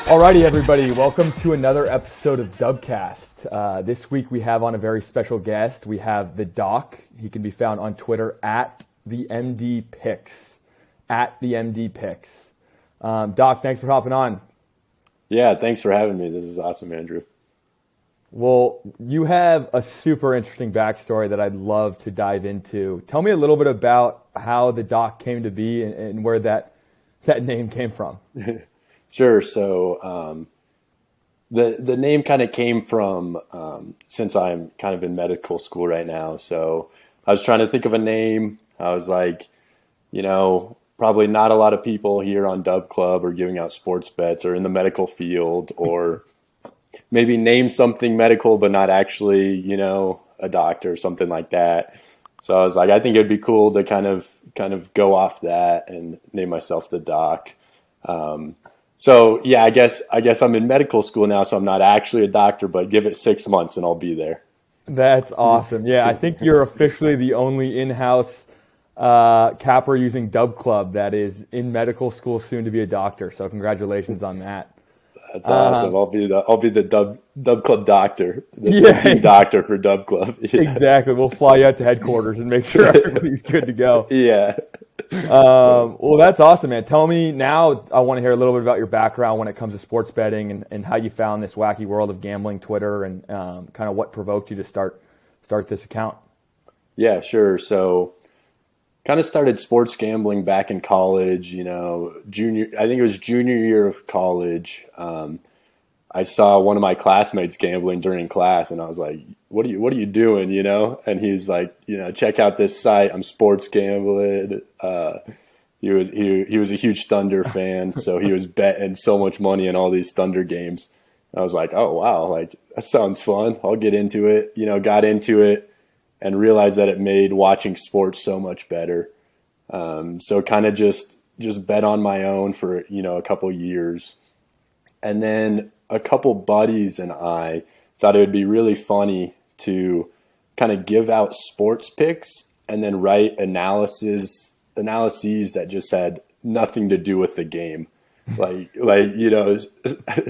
Alrighty, everybody, welcome to another episode of DubCast. This week we have on a very special guest. We have the Doc. He can be found on Twitter at TheMDpicks. At TheMDpicks. Doc, thanks for hopping on. Yeah, thanks for having me. This is awesome, Andrew. Well, you have a super interesting backstory that I'd love to dive into. Tell me a little bit about how the Doc came to be and where that name came from. Sure. So the name kind of came from since I'm kind of in medical school right now. So I was trying to think of a name. I was like, probably not a lot of people here on Dub Club or giving out sports bets or in the medical field, or maybe name something medical but not actually, a doctor or something like that. So I was like, I think it'd be cool to kind of go off that and name myself the Doc. So yeah, I guess I'm in medical school now, so I'm not actually a doctor, but give it 6 months and I'll be there. That's awesome. Yeah, I think you're officially the only in-house capper using Dub Club that is in medical school, soon to be a doctor. So congratulations on that. That's awesome. I'll be the Dub Club doctor, the team doctor for Dub Club. Yeah. Exactly. We'll fly you out to headquarters and make sure everybody's good to go. Yeah. Well, that's awesome, man. Tell me now, I want to hear a little bit about your background when it comes to sports betting and how you found this wacky world of gambling, Twitter, and kind of what provoked you to start this account. Yeah, sure. So kind of started sports gambling back in college, I think it was junior year of college. I saw one of my classmates gambling during class and I was like, what are you doing? And he's like, check out this site. I'm sports gambling. He was a huge Thunder fan. So he was betting so much money in all these Thunder games. I was like, oh wow, like that sounds fun. I'll get into it, got into it and realized that it made watching sports so much better. So kind of just bet on my own for, a couple years. And then a couple buddies and I thought it would be really funny to kind of give out sports picks and then write analyses that just had nothing to do with the game. Like,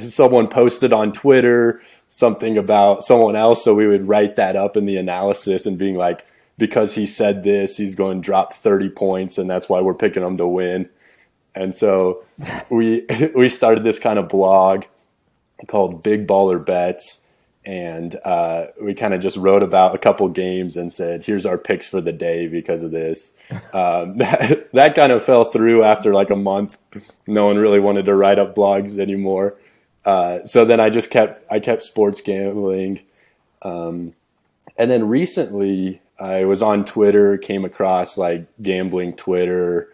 someone posted on Twitter something about someone else. So we would write that up in the analysis and being like, because he said this, he's going to drop 30 points and that's why we're picking him to win. And so we started this kind of blog called Big Baller Bets. And we kind of just wrote about a couple games and said, here's our picks for the day because of this. That kind of fell through after like a month. No one really wanted to write up blogs anymore. So then I kept sports gambling. And then recently I was on Twitter, came across like gambling Twitter.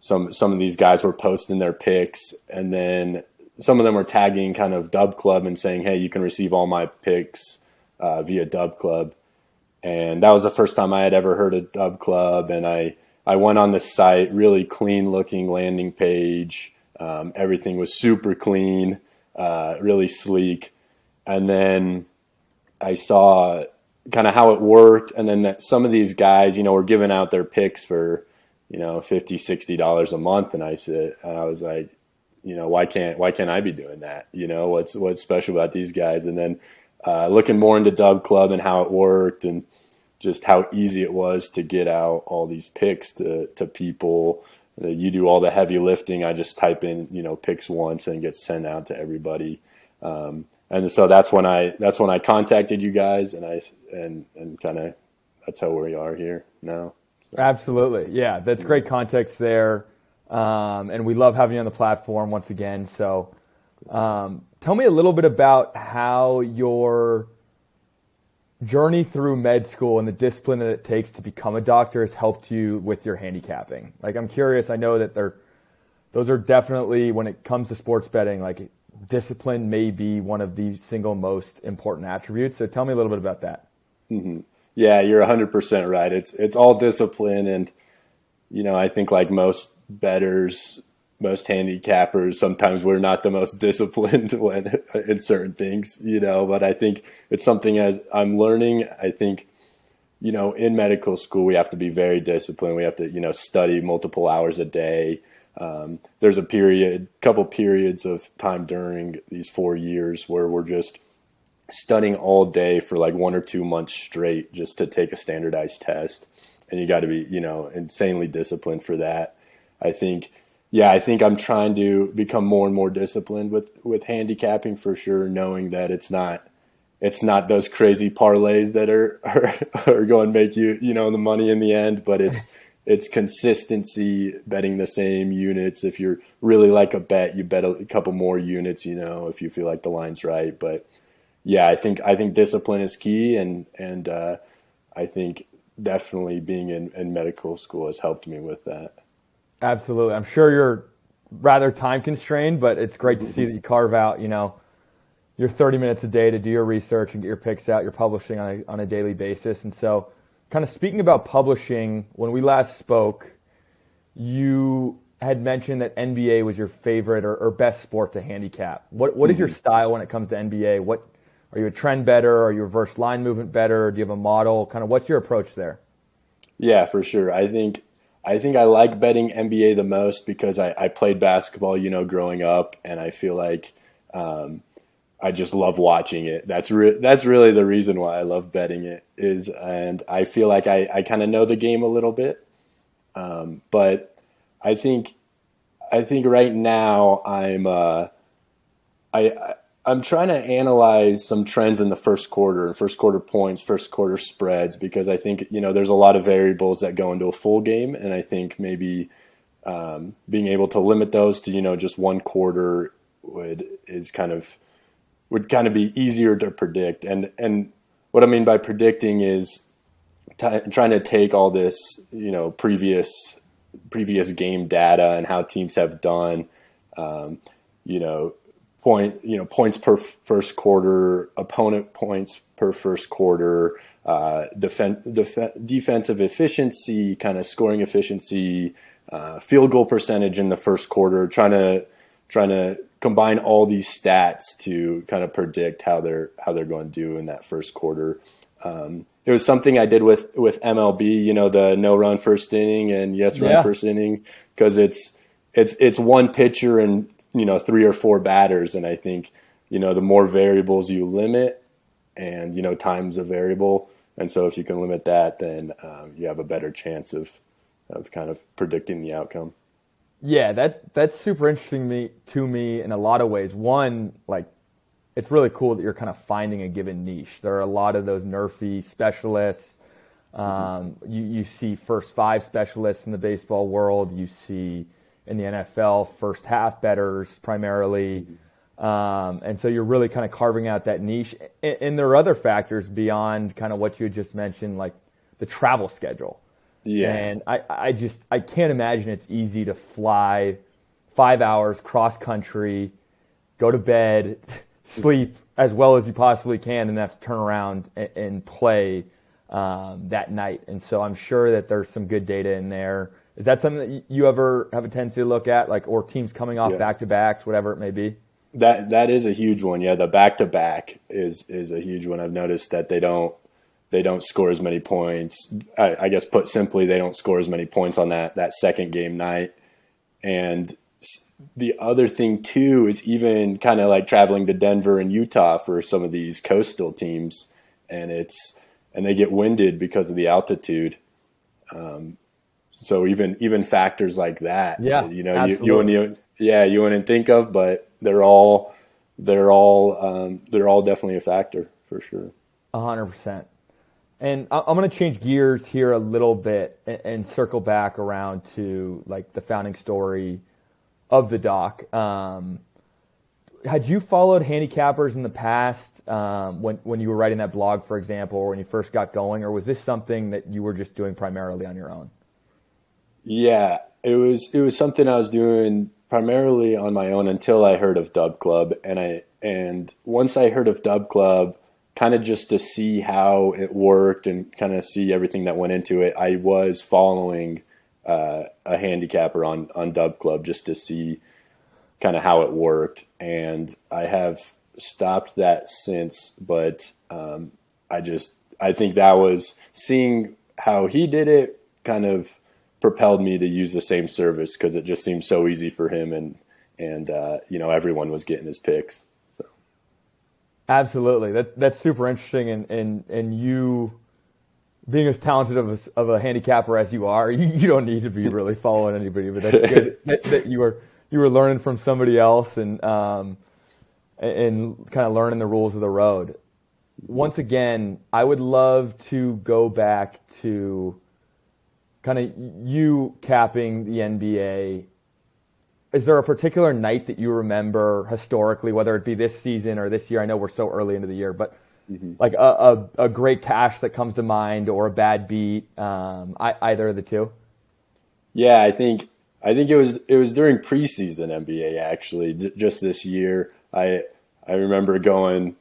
Some of these guys were posting their picks, and then some of them were tagging kind of Dub Club and saying, hey, you can receive all my picks via Dub Club. And that was the first time I had ever heard of Dub Club. And I went on the site, really clean looking landing page. Everything was super clean, really sleek. And then I saw kind of how it worked. And then that some of these guys, were giving out their picks for, $50, $60 a month. And I was like, why can't I be doing that? What's special about these guys? And then looking more into Dub Club and how it worked and just how easy it was to get out all these picks to people. You do all the heavy lifting. I just type in, picks once and it gets sent out to everybody. And so that's when I contacted you guys and kind of that's how we are here now. So. Absolutely. Yeah, that's great context there. And we love having you on the platform once again. So tell me a little bit about how your journey through med school and the discipline that it takes to become a doctor has helped you with your handicapping. Like, I'm curious, I know that those are definitely, when it comes to sports betting, like discipline may be one of the single most important attributes. So tell me a little bit about that. Mm-hmm. Yeah, you're 100% right. It's all discipline. And, I think like most bettors, most handicappers, sometimes we're not the most disciplined when in certain things, but I think it's something as I'm learning, I think, in medical school, we have to be very disciplined. We have to, study multiple hours a day. There's couple periods of time during these 4 years where we're just studying all day for like 1 or 2 months straight just to take a standardized test. And you got to be, insanely disciplined for that. I think, I think I'm trying to become more and more disciplined with handicapping for sure, knowing that it's not those crazy parlays that are going to make you, the money in the end, but it's consistency, betting the same units. If you're really like a bet, you bet a couple more units, if you feel like the line's right. But yeah, I think discipline is key, and I think definitely being in medical school has helped me with that. Absolutely. I'm sure you're rather time constrained, but it's great to see that you carve out, your 30 minutes a day to do your research and get your picks out. You're publishing on a daily basis. And so, kind of speaking about publishing, when we last spoke, you had mentioned that NBA was your favorite or best sport to handicap. What is your style when it comes to NBA? Are you a trend better? Are you reverse line movement better? Do you have a model? Kind of what's your approach there? Yeah, for sure. I think I like betting NBA the most because I played basketball, growing up, and I feel like I just love watching it. That's really the reason why I love betting it and I feel like I kind of know the game a little bit. But I think right now I'm trying to analyze some trends in the first quarter points, first quarter spreads, because I think, there's a lot of variables that go into a full game. And I think maybe being able to limit those to, just one quarter would kind of be easier to predict. And what I mean by predicting is trying to take all this, previous game data and how teams have done, points per first quarter, opponent points per first quarter, defensive efficiency, kind of scoring efficiency, field goal percentage in the first quarter, trying to combine all these stats to kind of predict how they're going to do in that first quarter. It was something I did with MLB, the no run first inning and yes run first inning, because it's one pitcher and 3 or 4 batters, and I think the more variables you limit, and time's a variable, and so if you can limit that, then you have a better chance of kind of predicting the outcome. Yeah, that's super interesting to me in a lot of ways. One, like, it's really cool that you're kind of finding a given niche. There are a lot of those nerfy specialists. You see first 5 specialists in the baseball world. You see in the NFL first half bettors primarily. And so you're really kind of carving out that niche. And there are other factors beyond kind of what you just mentioned, like the travel schedule. Yeah. And I can't imagine it's easy to fly 5 hours cross country, go to bed, sleep as well as you possibly can, and have to turn around and play that night. And so I'm sure that there's some good data in there. Is that something that you ever have a tendency to look at, like, or teams coming off back-to-backs, whatever it may be? That is a huge one. Yeah, the back-to-back is a huge one. I've noticed that they don't score as many points. I guess put simply, they don't score as many points on that second game night. And the other thing too is even kind of like traveling to Denver and Utah for some of these coastal teams, and they get winded because of the altitude. So even factors like that, you wouldn't think of, but they're all definitely a factor for sure. 100%. And I'm going to change gears here a little bit and circle back around to like the founding story of the doc. Had you followed handicappers in the past when you were writing that blog, for example, or when you first got going, or was this something that you were just doing primarily on your own? Yeah, it was something I was doing primarily on my own until I heard of Dub Club, and once I heard of Dub Club, kind of just to see how it worked and kind of see everything that went into it, I was following a handicapper on Dub Club just to see kind of how it worked, and I have stopped that since. But I think that was seeing how he did it kind of propelled me to use the same service because it just seemed so easy for him, and everyone was getting his picks. So Absolutely. That's super interesting. And you being as talented of a handicapper as you are, you don't need to be really following anybody, but that's good that you were learning from somebody else and kind of learning the rules of the road. Once again, I would love to go back to kind of you capping the NBA. Is there a particular night that you remember historically, whether it be this season or this year? I know we're so early into the year, but like a great cash that comes to mind or a bad beat, either of the two? yeah, I think it was during preseason NBA actually. Just this year, I remember going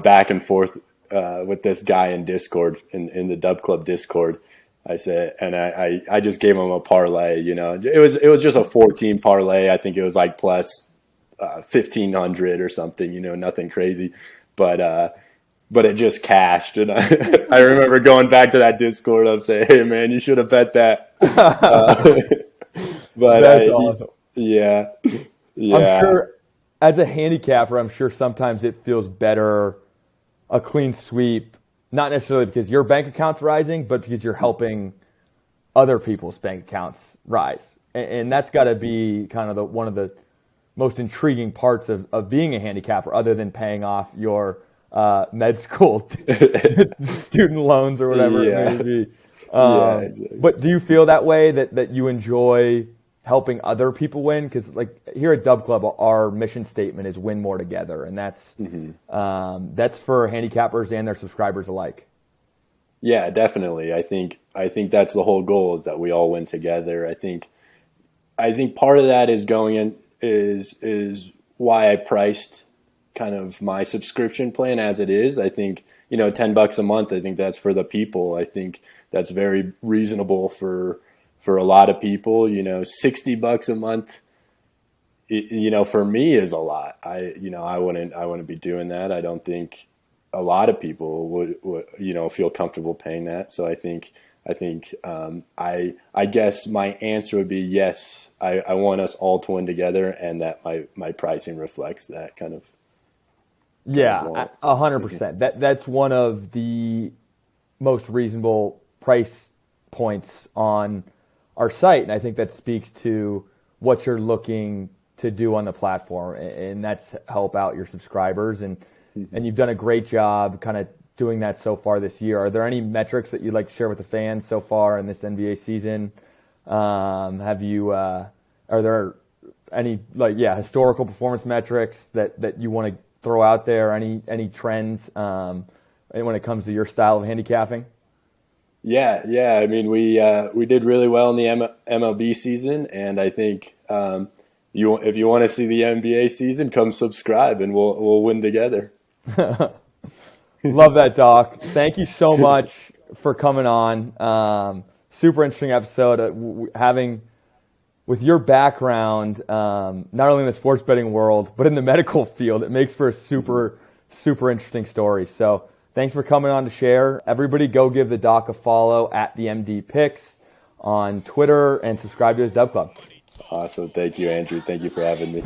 back and forth with this guy in Discord in the Dub Club Discord. I said, and I just gave him a parlay. It was just a 4-team parlay. I think it was like plus 1,500 or something. Nothing crazy, but it just cashed. And I remember going back to that Discord. I'm saying, hey man, you should have bet that. But That's awesome. yeah. I'm sure as a handicapper, I'm sure sometimes it feels better a clean sweep, not necessarily because your bank account's rising, but because you're helping other people's bank accounts rise. And that's got to be kind of one of the most intriguing parts of being a handicapper, other than paying off your med school student loans or whatever it may be. Exactly. But do you feel that way, that you enjoy helping other people win? Because like here at Dub Club, our mission statement is win more together, and that's for handicappers and their subscribers alike. Yeah, definitely. I think that's the whole goal, is that we all win together. I think part of that is is why I priced kind of my subscription plan as it is. I think, $10 a month, I think that's for the people. I think that's very reasonable for a lot of people. $60 a month, for me is a lot. I wouldn't be doing that. I don't think a lot of people would feel comfortable paying that. So I guess my answer would be yes. I want us all to win together, and that my pricing reflects that kind of. Yeah, 100%. That's one of the most reasonable price points on our site, and I think that speaks to what you're looking to do on the platform, and that's help out your subscribers, and you've done a great job kind of doing that so far this year. Are there any metrics that you'd like to share with the fans so far in this NBA season? Are there any historical performance metrics that you want to throw out there? Any trends when it comes to your style of handicapping? Yeah. I mean, we did really well in the MLB season, and I think if you want to see the NBA season, come subscribe, and we'll win together. Love that, Doc. Thank you so much for coming on. Super interesting episode. Having with your background, not only in the sports betting world but in the medical field, it makes for a super interesting story. So thanks for coming on to share. Everybody go give the Doc a follow at TheMDpicks on Twitter and subscribe to his Dub Club. Awesome. Thank you, Andrew. Thank you for having me.